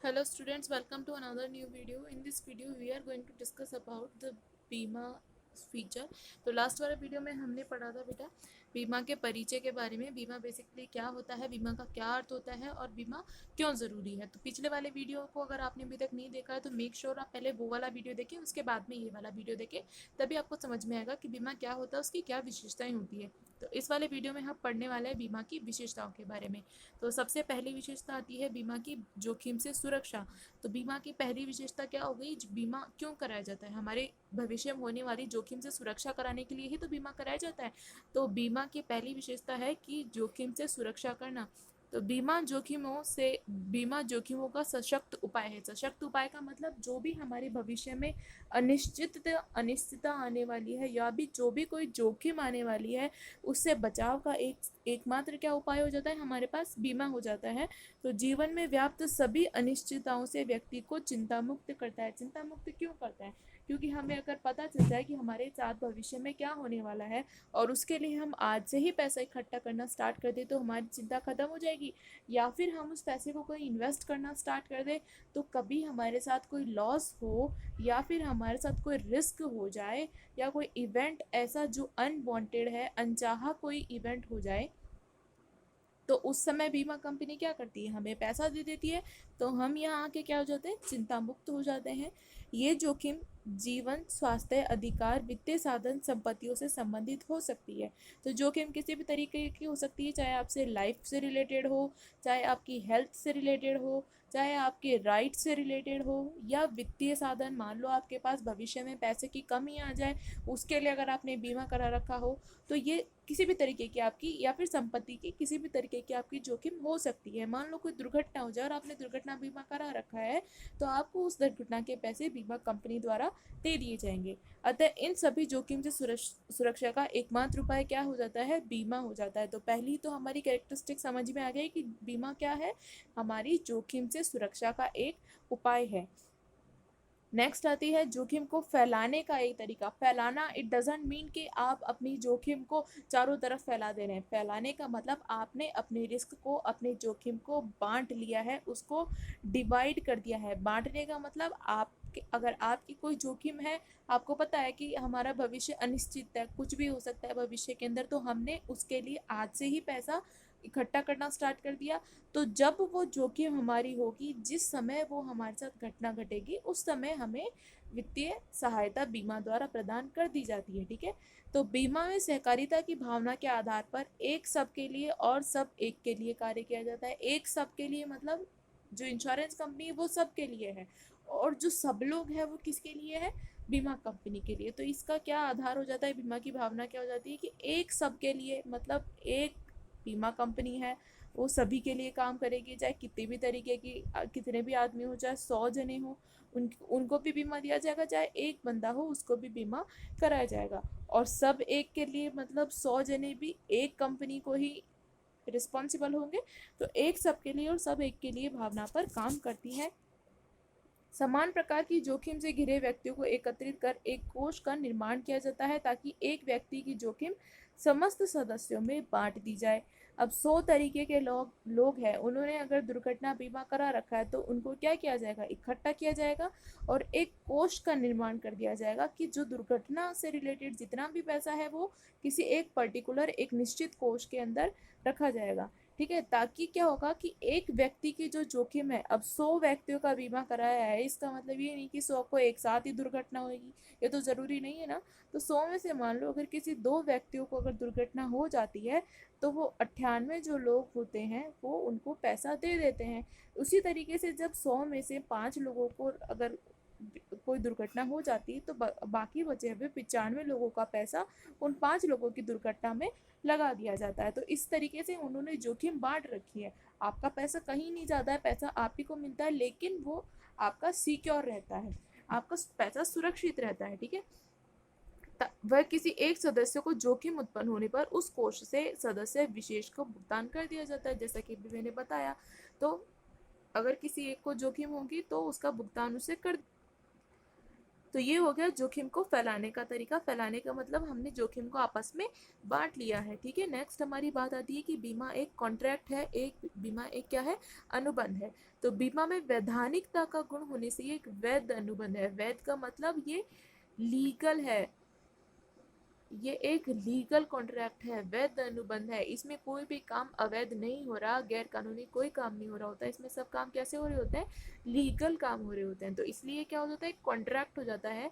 Hello students, welcome to another new video. In this video we are going to discuss about the बीमा feature. तो last वाले video में हमने पढ़ा था बेटा बीमा के परिचय के बारे में। बीमा बेसिकली क्या होता है, बीमा का क्या अर्थ होता है और बीमा क्यों ज़रूरी है। तो पिछले वाले वीडियो को अगर आपने अभी तक नहीं देखा है तो मेक श्योर आप पहले वो वाला वीडियो देखें, उसके बाद में ये वाला वीडियो देखें, तभी आपको समझ में आएगा कि बीमा क्या होता है, उसकी क्या विशेषताएं होती है। तो इस वाले वीडियो में हम पढ़ने वाले हैं बीमा की विशेषताओं के बारे में। तो सबसे पहली विशेषता आती है बीमा की जोखिम से सुरक्षा। तो बीमा की पहली विशेषता क्या हो गई, बीमा क्यों कराया जाता है, हमारे भविष्य में होने वाली जोखिम से सुरक्षा कराने के लिए ही तो बीमा कराया जाता है। तो बीमा की पहली विशेषता है कि जोखिम से सुरक्षा करना। तो बीमा जोखिमों का सशक्त उपाय है। सशक्त उपाय का मतलब जो भी हमारे भविष्य में अनिश्चितता आने वाली है या भी जो भी कोई जोखिम आने वाली है, उससे बचाव का एकमात्र क्या उपाय हो जाता है, हमारे पास बीमा हो जाता है। तो जीवन में व्याप्त सभी अनिश्चितताओं से व्यक्ति को चिंता मुक्त करता है। चिंता मुक्त क्यों करता है, क्योंकि हमें अगर पता चल जाए कि हमारे साथ भविष्य में क्या होने वाला है और उसके लिए हम आज से ही पैसा इकट्ठा करना स्टार्ट कर दे तो हमारी चिंता खत्म हो जाएगी। या फिर हम उस पैसे को कोई इन्वेस्ट करना स्टार्ट कर दे तो कभी हमारे साथ कोई लॉस हो या फिर हमारे साथ कोई रिस्क हो जाए या कोई इवेंट ऐसा जो अनवांटेड है, अनचाहा कोई इवेंट हो जाए, तो उस समय बीमा कंपनी क्या करती है, हमें पैसा दे देती है। तो हम यहाँ आके क्या हो जाते हैं, चिंता मुक्त हो जाते हैं। ये जोखिम जीवन, स्वास्थ्य, अधिकार, वित्तीय साधन, संपत्तियों से संबंधित हो सकती है। तो जोखिम किसी भी तरीके की हो सकती है, चाहे आपसे लाइफ से रिलेटेड हो, चाहे आपकी हेल्थ से रिलेटेड हो, चाहे आपके राइट से रिलेटेड हो, या वित्तीय साधन, मान लो आपके पास भविष्य में पैसे की कमी आ जाए, उसके लिए अगर आपने बीमा करा रखा हो, तो ये किसी भी तरीके की आपकी, या फिर संपत्ति की किसी भी तरीके की आपकी जोखिम हो सकती है। मान लो कोई दुर्घटना हो जाए और आपने दुर्घटना बीमा करा रखा है, तो आपको उस दुर्घटना के पैसे बीमा कंपनी द्वारा दे दिए जाएंगे। अतः इन सभी जोखिम से सुरक्षा का एकमात्र उपाय क्या हो जाता है, बीमा हो जाता है। तो पहली तो हमारी कैरेक्टरिस्टिक समझ में आ गई कि बीमा क्या है, हमारी जोखिम से सुरक्षा का एक उपाय है। नेक्स्ट आती है जोखिम को फैलाने का एक तरीका। फैलाना, इट डजेंट मीन कि आप अपनी जोखिम को चारों तरफ फैला दे रहे हैं। फैलाने का मतलब आपने अपने रिस्क को, अपने जोखिम को बांट लिया है, उसको डिवाइड कर दिया है। बांटने का मतलब आप, अगर आपकी कोई जोखिम है, आपको पता है कि हमारा भविष्य अनिश्चित है, कुछ भी हो सकता है भविष्य के अंदर, तो हमने उसके लिए आज से ही पैसा इकट्ठा करना स्टार्ट कर दिया। तो जब वो जोखिम हमारी होगी, जिस समय वो हमारे साथ घटना घटेगी, उस समय हमें वित्तीय सहायता बीमा द्वारा प्रदान कर दी जाती है। ठीक है। तो बीमा में सहकारिता की भावना के आधार पर एक सबके लिए और सब एक के लिए कार्य किया जाता है। एक सबके लिए मतलब जो इंश्योरेंस कंपनी है वो सबके लिए है, और जो सब लोग हैं वो किसके लिए है, बीमा कंपनी के लिए। तो इसका क्या आधार हो जाता है, बीमा की भावना क्या हो जाती है कि एक सबके लिए, मतलब एक बीमा कंपनी है वो सभी के लिए काम करेगी, चाहे कितने भी तरीके की, कितने भी आदमी हो, चाहे 100 जने हो, उनको भी बीमा दिया जाएगा, चाहे एक बंदा हो उसको भी बीमा कराया जाएगा। और सब एक के लिए मतलब 100 जने भी एक कंपनी को ही रिस्पॉन्सिबल होंगे। तो एक सबके लिए और सब एक के लिए भावना पर काम करती है। समान प्रकार की जोखिम से घिरे व्यक्तियों को एकत्रित कर एक कोष का निर्माण किया जाता है ताकि एक व्यक्ति की जोखिम समस्त सदस्यों में बांट दी जाए। अब 100 तरीके के लोग हैं, उन्होंने अगर दुर्घटना बीमा करा रखा है तो उनको क्या किया जाएगा, इकट्ठा किया जाएगा और एक कोष का निर्माण कर दिया जाएगा कि जो दुर्घटना से रिलेटेड जितना भी पैसा है वो किसी एक पर्टिकुलर, एक निश्चित कोष के अंदर रखा जाएगा। ठीक है। ताकि क्या होगा कि एक व्यक्ति की जो जोखिम है, अब 100 व्यक्तियों का बीमा कराया है, इसका मतलब ये नहीं कि 100 को एक साथ ही दुर्घटना होगी, ये तो जरूरी नहीं है ना। तो 100 में से मान लो अगर किसी 2 व्यक्तियों को अगर दुर्घटना हो जाती है तो वो 98 जो लोग होते हैं वो उनको पैसा दे देते हैं। उसी तरीके से जब 100 में से 5 लोगों को अगर कोई दुर्घटना हो जाती है तो बाकी बचे हुए 95 लोगों का पैसा उन 5 लोगों की दुर्घटना में लगा दिया जाता है। तो इस तरीके से उन्होंने जोखिम बांट रखी है। आपका पैसा कहीं नहीं जाता है, पैसा आप ही को मिलता है, लेकिन वो आपका सिक्योर रहता है, आपका पैसा सुरक्षित रहता है। ठीक है। वह किसी एक सदस्य को जोखिम उत्पन्न होने पर उस कोष से सदस्य विशेष को भुगतान कर दिया जाता है, जैसा कि मैंने बताया। तो अगर किसी एक को जोखिम होगी तो उसका भुगतान उसे कर तो ये हो गया जोखिम को फैलाने का तरीका। फैलाने का मतलब हमने जोखिम को आपस में बांट लिया है, ठीक है। नेक्स्ट हमारी बात आती है कि बीमा एक कॉन्ट्रैक्ट है, एक बीमा एक क्या है, अनुबंध है। तो बीमा में वैधानिकता का गुण होने से ये एक वैध अनुबंध है। वैध का मतलब ये लीगल है, ये एक लीगल कॉन्ट्रैक्ट है, वैध अनुबंध है। इसमें कोई भी काम अवैध नहीं हो रहा, गैर कानूनी कोई काम नहीं हो रहा होता है। इसमें सब काम कैसे हो रहे होते हैं, लीगल काम हो रहे होते हैं। तो इसलिए क्या हो जाता है, कॉन्ट्रैक्ट हो जाता है।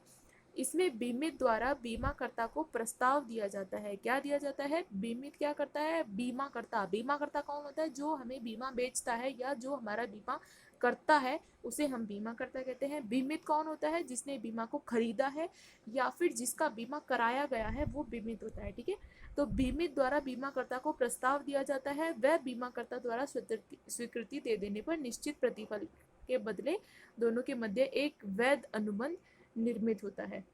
इसमें बीमित द्वारा बीमाकर्ता को प्रस्ताव दिया जाता है। क्या दिया जाता है, बीमित क्या करता है, बीमाकर्ता। बीमाकर्ता कौन होता है, जो हमें बीमा बेचता है या जो हमारा बीमा करता है उसे हम बीमाकर्ता कहते हैं। बीमित कौन होता है, जिसने बीमा को खरीदा है या फिर जिसका बीमा कराया गया है, वो बीमित होता है, ठीक है। तो बीमित द्वारा बीमाकर्ता को प्रस्ताव दिया जाता है, वह बीमाकर्ता द्वारा स्वीकृति दे देने पर निश्चित प्रतिफल के बदले दोनों के मध्य एक वैध अनुबंध निर्मित होता है।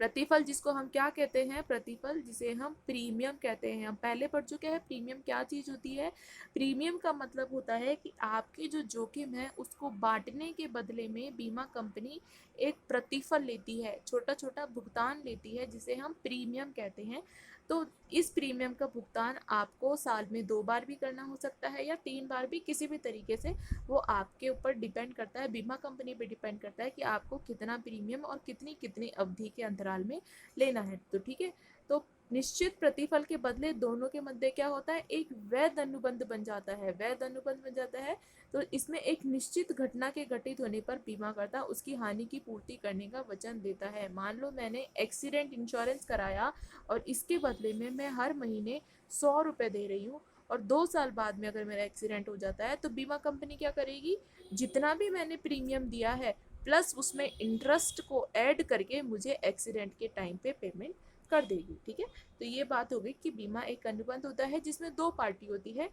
प्रतिफल जिसको हम क्या कहते हैं, प्रतिफल जिसे हम प्रीमियम कहते हैं। हम पहले पढ़ चुके हैं प्रीमियम क्या चीज़ होती है। प्रीमियम का मतलब होता है कि आपके जो जोखिम है उसको बांटने के बदले में बीमा कंपनी एक प्रतिफल लेती है, छोटा छोटा भुगतान लेती है, जिसे हम प्रीमियम कहते हैं। तो इस प्रीमियम का भुगतान आपको साल में 2 बार भी करना हो सकता है या 3 बार भी, किसी भी तरीके से। वो आपके ऊपर डिपेंड करता है, बीमा कंपनी पे डिपेंड करता है कि आपको कितना प्रीमियम और कितनी कितनी अवधि के अंतराल में लेना है। तो ठीक है, तो निश्चित प्रतिफल के बदले दोनों के मध्य क्या होता है, एक वैध अनुबंध बन जाता है। वैध अनुबंध बन जाता है तो इसमें एक निश्चित घटना के घटित होने पर बीमाकर्ता उसकी हानि की पूर्ति करने का वचन देता है। मान लो मैंने एक्सीडेंट इंश्योरेंस कराया और इसके बदले में मैं हर महीने 100 रुपये दे रही हूँ, और 2 साल बाद में अगर मेरा एक्सीडेंट हो जाता है तो बीमा कंपनी क्या करेगी, जितना भी मैंने प्रीमियम दिया है प्लस उसमें इंटरेस्ट को ऐड करके मुझे एक्सीडेंट के टाइम पे पेमेंट कर देगी, ठीक है। तो ये बात हो गई कि बीमा एक अनुबंध होता है जिसमें 2 पार्टी होती है,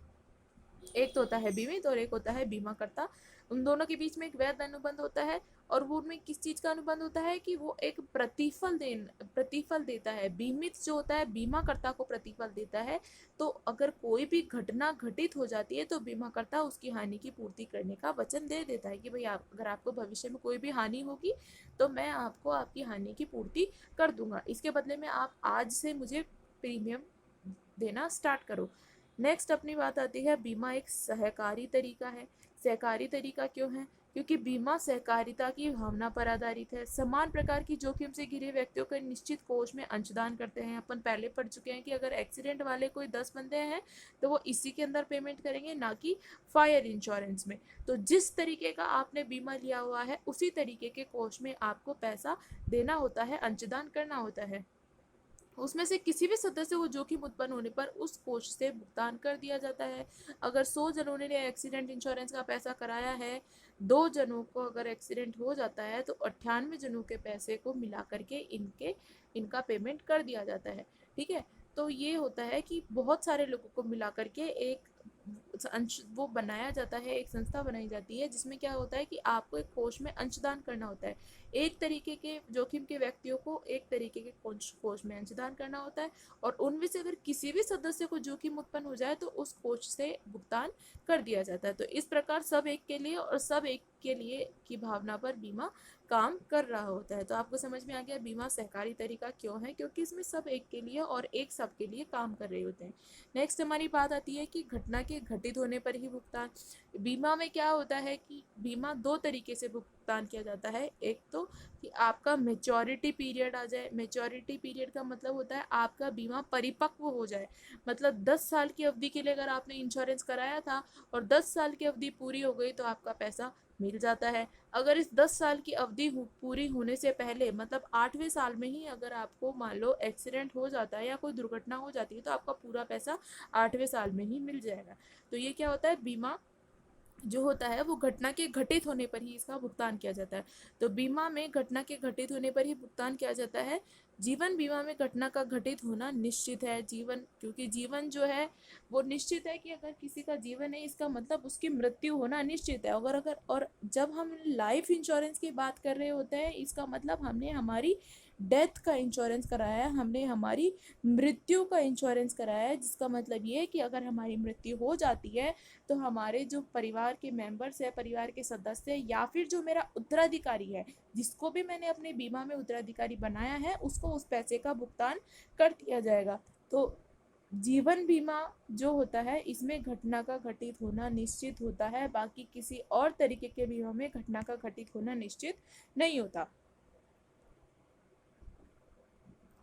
एक तो होता है बीमित और एक होता है बीमाकर्ता। उन दोनों के बीच में एक वैध अनुबंध होता है, और वो उनमें किस चीज़ का अनुबंध होता है कि वो एक प्रतिफल देता है। बीमित जो होता है बीमाकर्ता को प्रतिफल देता है, तो अगर कोई भी घटना घटित हो जाती है तो बीमाकर्ता उसकी हानि की पूर्ति करने का वचन दे देता है कि भाई अगर आपको भविष्य में कोई भी हानि होगी तो मैं आपको आपकी हानि की पूर्ति कर दूंगा, इसके बदले में आप आज से मुझे प्रीमियम देना स्टार्ट करो। नेक्स्ट अपनी बात आती है, बीमा एक सहकारी तरीका है। सहकारी तरीका क्यों है, क्योंकि बीमा सहकारिता की भावना पर आधारित है। समान प्रकार की जोखिम से घिरे व्यक्तियों के निश्चित कोष में अंशदान करते हैं। अपन पहले पढ़ चुके हैं कि अगर एक्सीडेंट वाले कोई 10 बंदे हैं तो वो इसी के अंदर पेमेंट करेंगे, ना कि फायर इंश्योरेंस में। तो जिस तरीके का आपने बीमा लिया हुआ है उसी तरीके के कोष में आपको पैसा देना होता है, अंशदान करना होता है। उसमें से किसी भी सदस्य को जोखिम उत्पन्न होने पर उस कोष से भुगतान कर दिया जाता है। अगर 100 जनों ने एक्सीडेंट इंश्योरेंस का पैसा कराया है, 2 जनों को अगर एक्सीडेंट हो जाता है तो 98 जनों के पैसे को मिला करके इनका पेमेंट कर दिया जाता है, ठीक है। तो ये होता है कि बहुत सारे लोगों को मिला करके एक वो बनाया जाता है, एक संस्था बनाई जाती है जिसमें क्या होता है कि आपको एक कोष में अंशदान करना होता है। एक तरीके के जोखिम के व्यक्तियों को एक तरीके के कोष में अंशदान करना होता है, और उनमें से अगर किसी भी सदस्य को जोखिम उत्पन्न हो जाए तो उस कोष से भुगतान कर दिया जाता है। तो इस प्रकार सब एक के लिए और सब एक के लिए की भावना पर बीमा काम कर रहा होता है। तो आपको समझ में आ गया बीमा सहकारी तरीका क्यों है, क्योंकि इसमें सब एक के लिए और एक सब के लिए काम कर रहे होते हैं। नेक्स्ट हमारी बात आती है कि घटना के घटित होने पर ही भुगतान। बीमा में क्या होता है कि बीमा 2 तरीके से भुगतान किया जाता है। एक तो कि आपका मेच्योरिटी पीरियड आ जाए। मेच्योरिटी पीरियड का मतलब होता है आपका बीमा परिपक्व हो जाए, मतलब 10 साल की अवधि के लिए अगर आपने इंश्योरेंस कराया था और 10 साल की अवधि पूरी हो गई तो आपका पैसा मिल जाता है। अगर इस 10 साल की अवधि पूरी होने से पहले, मतलब 8वें साल में ही अगर आपको मान लो एक्सीडेंट हो जाता है या कोई दुर्घटना हो जाती है तो आपका पूरा पैसा 8वें साल में ही मिल जाएगा। तो ये क्या होता है, बीमा जो होता है वो घटना के घटित होने पर ही इसका भुगतान किया जाता है। तो बीमा में घटना के घटित होने पर ही भुगतान किया जाता है। जीवन बीमा में घटना का घटित होना निश्चित है। क्योंकि जीवन जो है वो निश्चित है कि अगर किसी का जीवन है इसका मतलब उसकी मृत्यु होना निश्चित है। और जब हम लाइफ इंश्योरेंस की बात कर रहे होते हैं इसका मतलब हमने हमारी डेथ का इंश्योरेंस कराया है, हमने हमारी मृत्यु का इंश्योरेंस कराया है, जिसका मतलब ये है कि अगर हमारी मृत्यु हो जाती है तो हमारे जो परिवार के मेंबर्स है, परिवार के सदस्य है, या फिर जो मेरा उत्तराधिकारी है, जिसको भी मैंने अपने बीमा में उत्तराधिकारी बनाया है, उसको उस पैसे का भुगतान कर दिया जाएगा। तो जीवन बीमा जो होता है इसमें घटना का घटित होना निश्चित होता है, बाकी किसी और तरीके के बीमा में घटना का घटित होना निश्चित नहीं होता।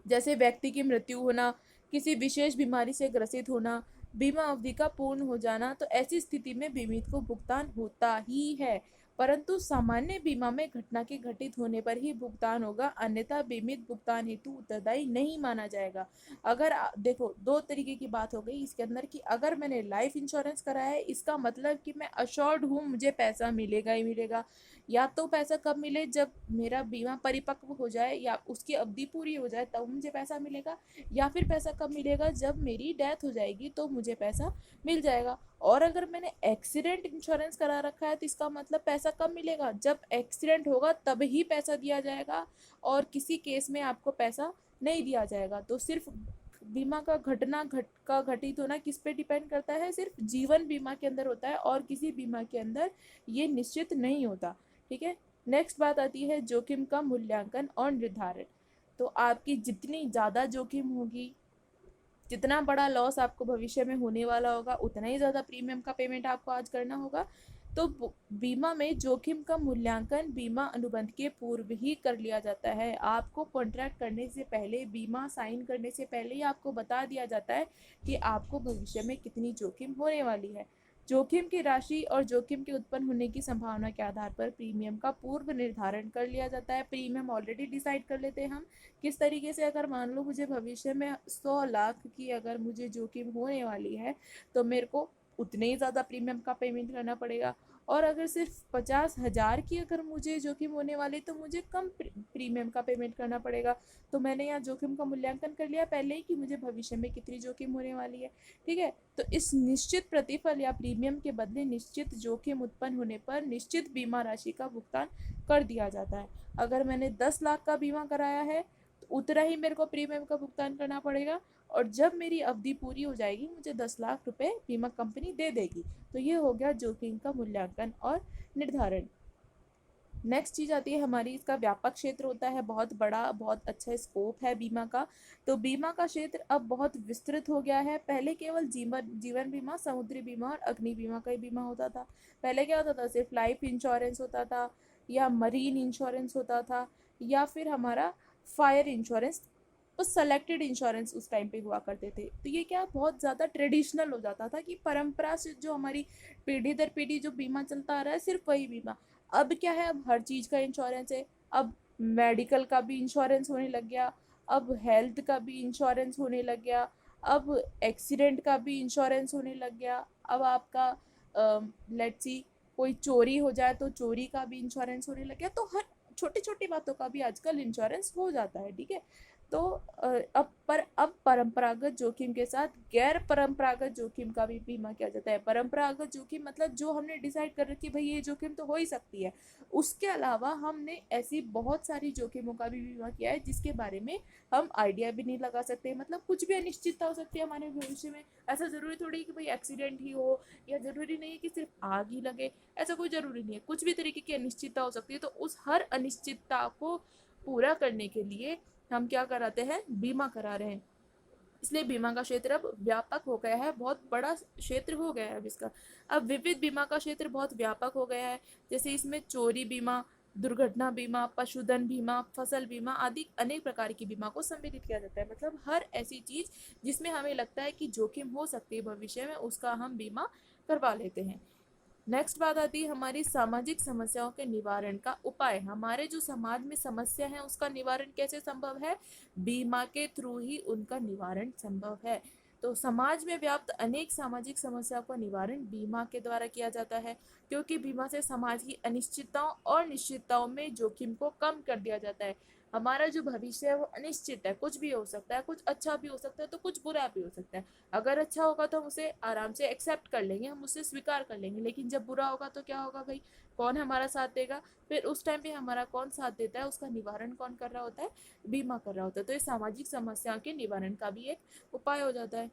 जैसे व्यक्ति की मृत्यु होना, किसी विशेष बीमारी से ग्रसित होना, बीमा अवधि का पूर्ण हो जाना, तो ऐसी स्थिति में बीमित को भुगतान होता ही है, परंतु सामान्य बीमा में घटना के घटित होने पर ही भुगतान होगा, अन्यथा बीमित भुगतान हेतु उत्तरदायी नहीं माना जाएगा। अगर देखो, दो तरीके की बात हो गई इसके अंदर कि अगर मैंने लाइफ इंश्योरेंस कराया है, इसका मतलब कि मैं अश्योर्ड हूँ मुझे पैसा मिलेगा ही मिलेगा। या तो पैसा कब मिले, जब मेरा बीमा परिपक्व हो जाए या उसकी अवधि पूरी हो जाए तब मुझे पैसा मिलेगा, या फिर पैसा कब मिलेगा, जब मेरी डेथ हो जाएगी तो मुझे पैसा मिल जाएगा। और अगर मैंने एक्सीडेंट इंश्योरेंस करा रखा है तो इसका मतलब पैसा कब मिलेगा, जब एक्सीडेंट होगा तब ही पैसा दिया जाएगा, और किसी केस में आपको पैसा नहीं दिया जाएगा। तो सिर्फ बीमा का घटित होना किस पे डिपेंड करता है, सिर्फ जीवन बीमा के अंदर होता है, और किसी बीमा के अंदर ये निश्चित नहीं होता। ठीक है, नेक्स्ट बात आती है जोखिम का मूल्यांकन और निर्धारण। तो आपकी जितनी ज़्यादा जोखिम होगी, जितना बड़ा लॉस आपको भविष्य में होने वाला होगा, उतना ही ज़्यादा प्रीमियम का पेमेंट आपको आज करना होगा। तो बीमा में जोखिम का मूल्यांकन बीमा अनुबंध के पूर्व ही कर लिया जाता है। आपको कॉन्ट्रैक्ट करने से पहले, बीमा साइन करने से पहले ही आपको बता दिया जाता है कि आपको भविष्य में कितनी जोखिम होने वाली है। जोखिम की राशि और जोखिम के उत्पन्न होने की संभावना के आधार पर प्रीमियम का पूर्व निर्धारण कर लिया जाता है। प्रीमियम ऑलरेडी डिसाइड कर लेते हैं हम किस तरीके से। अगर मान लो मुझे भविष्य में 100 लाख की अगर मुझे जोखिम होने वाली है तो मेरे को उतने ही ज़्यादा प्रीमियम का पेमेंट करना पड़ेगा, और अगर सिर्फ 50,000 की अगर मुझे जोखिम होने वाली तो मुझे कम प्रीमियम का पेमेंट करना पड़ेगा। तो मैंने यहाँ जोखिम का मूल्यांकन कर लिया पहले ही कि मुझे भविष्य में कितनी जोखिम होने वाली है। ठीक है, तो इस निश्चित प्रतिफल या प्रीमियम के बदले निश्चित जोखिम उत्पन्न होने पर निश्चित बीमा राशि का भुगतान कर दिया जाता है। अगर मैंने 10 लाख का बीमा कराया है तो उतना ही मेरे को प्रीमियम का भुगतान करना पड़ेगा, और जब मेरी अवधि पूरी हो जाएगी मुझे 10 लाख रुपए बीमा कंपनी दे देगी। तो ये हो गया जोखिम का मूल्यांकन और निर्धारण। नेक्स्ट चीज़ आती है हमारी, इसका व्यापक क्षेत्र होता है, बहुत बड़ा, बहुत अच्छा स्कोप है बीमा का। तो बीमा का क्षेत्र अब बहुत विस्तृत हो गया है। पहले केवल जीवन बीमा, समुद्री बीमा और अग्नि बीमा का ही बीमा होता था। पहले क्या होता था, सिर्फ लाइफ इंश्योरेंस होता था, या मरीन इंश्योरेंस होता था, या फिर हमारा फायर इंश्योरेंस, तो सेलेक्टेड इंश्योरेंस उस टाइम पे हुआ करते थे। तो ये क्या बहुत ज़्यादा ट्रेडिशनल हो जाता था कि परंपरा से जो हमारी पीढ़ी दर पीढ़ी जो बीमा चलता आ रहा है सिर्फ वही बीमा। अब क्या है, अब हर चीज़ का इंश्योरेंस है। अब मेडिकल का भी इंश्योरेंस होने लग गया, अब हेल्थ का भी इंश्योरेंस होने लग गया, अब एक्सीडेंट का भी इंश्योरेंस होने लग गया, अब आपका लेट्स सी कोई चोरी हो जाए तो चोरी का भी इंश्योरेंस होने लग गया। तो हर छोटी छोटी बातों का भी आजकल इंश्योरेंस हो जाता है। ठीक है, तो अब परंपरागत जोखिम के साथ गैर परंपरागत जोखिम का भी बीमा किया जाता है। परंपरागत जोखिम मतलब जो हमने डिसाइड कर रखी भाई ये जोखिम तो हो ही सकती है, उसके अलावा हमने ऐसी बहुत सारी जोखिमों का भी बीमा किया है जिसके बारे में हम आइडिया भी नहीं लगा सकते। मतलब कुछ भी अनिश्चितता हो सकती है हमारे भविष्य में। ऐसा जरूरी थोड़ी कि भाई एक्सीडेंट ही हो, या जरूरी नहीं है कि सिर्फ आग ही लगे, ऐसा कोई जरूरी नहीं है। कुछ भी तरीके की अनिश्चितता हो सकती है। तो उस हर अनिश्चितता को पूरा करने के लिए हम क्या कराते हैं, बीमा करा रहे हैं। इसलिए बीमा का क्षेत्र अब व्यापक हो गया है, बहुत बड़ा क्षेत्र हो गया है अब इसका। अब विविध बीमा का क्षेत्र बहुत व्यापक हो गया है। जैसे इसमें चोरी बीमा, दुर्घटना बीमा, पशुधन बीमा, फसल बीमा आदि अनेक प्रकार की बीमा को सम्मिलित किया जाता है। मतलब हर ऐसी चीज जिसमें हमें लगता है कि जोखिम हो सकती है भविष्य में, उसका हम बीमा करवा लेते हैं। नेक्स्ट बात आती है हमारी सामाजिक समस्याओं के निवारण का उपाय। हमारे जो समाज में समस्या है उसका निवारण कैसे संभव है, बीमा के थ्रू ही उनका निवारण संभव है। तो समाज में व्याप्त अनेक सामाजिक समस्याओं का निवारण बीमा के द्वारा किया जाता है, क्योंकि बीमा से समाज की अनिश्चितताओं और निश्चितताओं में जोखिम को कम कर दिया जाता है। हमारा जो भविष्य है वो अनिश्चित है, कुछ भी हो सकता है, कुछ अच्छा भी हो सकता है तो कुछ बुरा भी हो सकता है। अगर अच्छा होगा तो हम उसे आराम से एक्सेप्ट कर लेंगे, हम उसे स्वीकार कर लेंगे, लेकिन जब बुरा होगा तो क्या होगा भाई, कौन हमारा साथ देगा? फिर उस टाइम पे हमारा कौन साथ देता है, उसका निवारण कौन कर रहा होता है? बीमा कर रहा होता है। तो ये सामाजिक समस्याओं के निवारण का भी एक उपाय हो जाता है।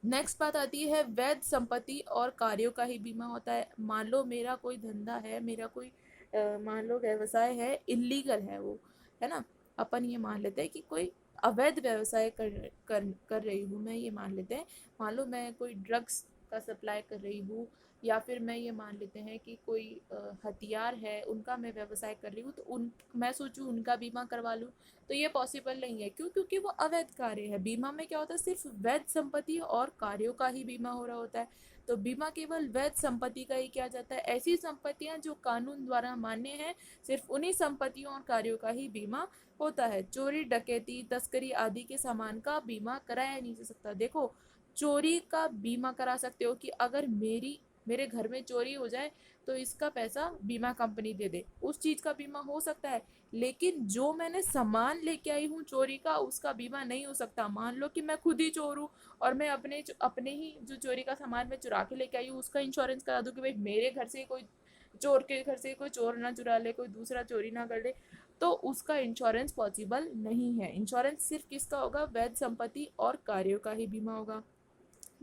नेक्स्ट बात आती है वैध संपत्ति और कार्यों का ही बीमा होता है। मान लो मेरा कोई धंधा है, मेरा कोई मान लो व्यवसाय है, इलीगल है वो, है ना, अपन ये मान लेते हैं कि कोई अवैध व्यवसाय कर रही हूँ मैं, ये मान लेते हैं। मान लो मैं कोई ड्रग्स का सप्लाई कर रही हूँ, या फिर मैं ये मान लेते हैं कि कोई हथियार है उनका मैं व्यवसाय कर रही हूँ, तो उन मैं सोचूं उनका बीमा करवा लूँ, तो ये पॉसिबल नहीं है। क्यों? क्योंकि वो अवैध कार्य है। बीमा में क्या होता है, सिर्फ वैध संपत्ति और कार्यों का ही बीमा हो रहा होता है। तो बीमा केवल वैध संपत्ति का ही किया जाता है। ऐसी संपत्तियां जो कानून द्वारा मान्य है, सिर्फ उन्हीं संपत्तियों और कार्यों का ही बीमा होता है। चोरी, डकैती, तस्करी आदि के सामान का बीमा कराया नहीं जा सकता। देखो, चोरी का बीमा करा सकते हो कि अगर मेरे घर में चोरी हो जाए तो इसका पैसा बीमा कंपनी दे दे, उस चीज का बीमा हो सकता है। लेकिन जो मैंने सामान लेके आई हूँ चोरी का, उसका बीमा नहीं हो सकता। मान लो कि मैं खुद ही चोर हूँ और मैं अपने ही जो चोरी का सामान मैं चुरा के लेके आई हूँ उसका इंश्योरेंस करा दूँ कि भाई मेरे घर से कोई चोर के घर से कोई चोर ना चुरा ले, कोई दूसरा चोरी ना कर ले, तो उसका इंश्योरेंस पॉसिबल नहीं है। इंश्योरेंस सिर्फ किसका होगा? वैध संपत्ति और कार्यों का ही बीमा होगा।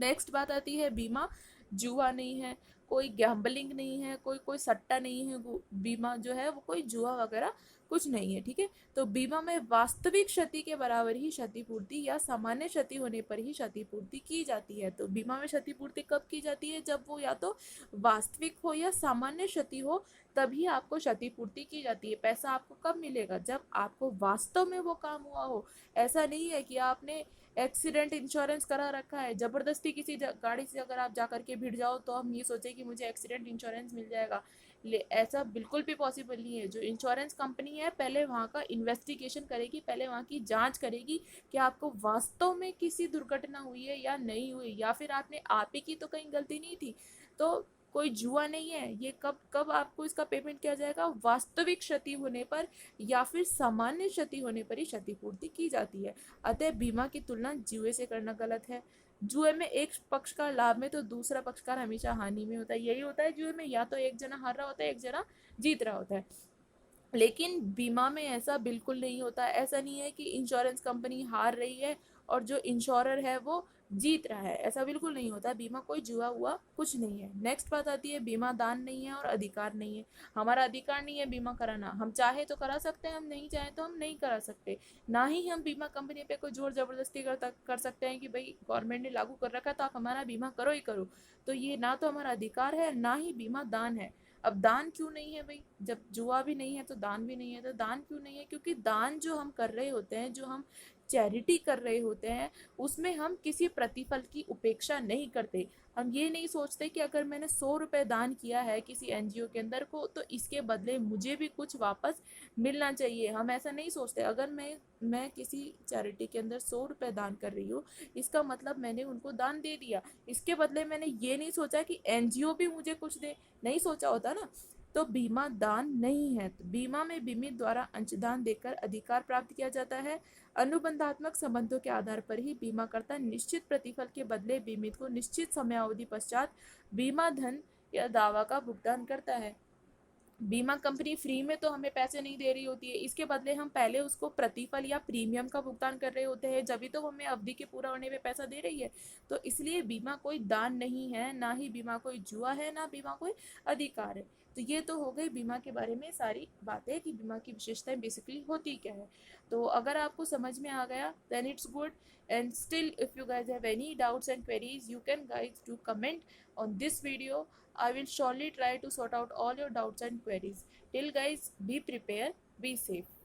नेक्स्ट बात आती है बीमा जुआ नहीं है, कोई गैम्बलिंग नहीं है, कोई कोई सट्टा नहीं है। बीमा जो है वो कोई जुआ वगैरह कुछ नहीं है, ठीक है। तो बीमा में वास्तविक क्षति के बराबर ही क्षतिपूर्ति या सामान्य क्षति होने पर ही क्षतिपूर्ति की जाती है। तो बीमा में क्षतिपूर्ति कब की जाती है? जब वो या तो वास्तविक हो या सामान्य क्षति हो, तभी आपको क्षतिपूर्ति की जाती है। पैसा आपको कब मिलेगा? जब आपको वास्तव में वो काम हुआ हो। ऐसा नहीं है कि आपने एक्सीडेंट इंश्योरेंस करा रखा है, जबरदस्ती किसी गाड़ी से अगर आप जा करके भिड़ जाओ तो हम ये सोचे कि मुझे एक्सीडेंट इंश्योरेंस मिल जाएगा। ऐसा बिल्कुल भी पॉसिबल नहीं है। जो इंश्योरेंस कंपनी है पहले वहाँ का इन्वेस्टिगेशन करेगी, पहले वहाँ की जांच करेगी कि आपको वास्तव में किसी दुर्घटना हुई है या नहीं हुई, या फिर आप ही की तो कहीं गलती नहीं थी। तो कोई जुआ नहीं है ये। कब कब आपको इसका पेमेंट किया जाएगा? वास्तविक क्षति होने पर या फिर सामान्य क्षति होने पर ही क्षतिपूर्ति की जाती है। अतः बीमा की तुलना जुए से करना गलत है। जुए में एक पक्षकार लाभ में तो दूसरा पक्षकार हमेशा हानि में होता है। यही होता है जुए में, या तो एक जना हार रहा होता है, एक जना जीत रहा होता है। लेकिन बीमा में ऐसा बिल्कुल नहीं होता। ऐसा नहीं है कि इंश्योरेंस कंपनी हार रही है और जो इंश्योरर है वो जीत रहा है, ऐसा बिल्कुल नहीं होता। बीमा कोई जुआ हुआ कुछ नहीं है। नेक्स्ट बात आती है बीमा दान नहीं है और अधिकार नहीं है। हमारा अधिकार नहीं है बीमा कराना। हम चाहे तो करा सकते हैं, हम नहीं चाहे तो हम नहीं करा सकते। ना ही हम बीमा कंपनी पे कोई जोर जबरदस्ती कर सकते हैं कि भाई गवर्नमेंट ने लागू कर रखा है तो आप हमारा बीमा करो ही करो। तो ये ना तो हमारा अधिकार है, ना ही बीमा दान है। अब दान क्यों नहीं है भाई? जब जुआ भी नहीं है तो दान भी नहीं है। तो दान क्यों नहीं है? क्योंकि दान जो हम कर रहे होते हैं, जो हम चैरिटी कर रहे होते हैं, उसमें हम किसी प्रतिफल की उपेक्षा नहीं करते। हम ये नहीं सोचते कि अगर मैंने 100 रुपये दान किया है किसी एनजीओ के अंदर को तो इसके बदले मुझे भी कुछ वापस मिलना चाहिए। हम ऐसा नहीं सोचते। अगर मैं किसी चैरिटी के अंदर 100 रुपये दान कर रही हूँ, इसका मतलब मैंने उनको दान दे दिया। इसके बदले मैंने ये नहीं सोचा कि एनजीओ भी मुझे कुछ दे, नहीं सोचा होता ना। तो बीमा दान नहीं है। तो बीमा में बीमित द्वारा अंशदान देकर अधिकार प्राप्त किया जाता है। अनुबंधात्मक संबंधों के आधार पर ही बीमाकर्ता निश्चित प्रतिफल के बदले बीमित को निश्चित समयावधि पश्चात बीमा धन या दावा का भुगतान करता है। बीमा कंपनी फ्री में तो हमें पैसे नहीं दे रही होती है, इसके बदले हम पहले उसको प्रतिफल या प्रीमियम का भुगतान कर रहे होते हैं, जब तो हमें अवधि के पूरा होने पे पैसा दे रही है। तो इसलिए बीमा कोई दान नहीं है, ना ही बीमा कोई जुआ है, ना बीमा कोई अधिकार है। तो ये तो हो गई बीमा के बारे में सारी बातें कि बीमा की विशेषताएं बेसिकली होती क्या है। तो अगर आपको समझ में आ गया then it's good. And still if you guys have any doubts and queries, you can guys do comment on this video. I will surely try to sort out all your doubts and queries. Till guys, be prepared, be safe.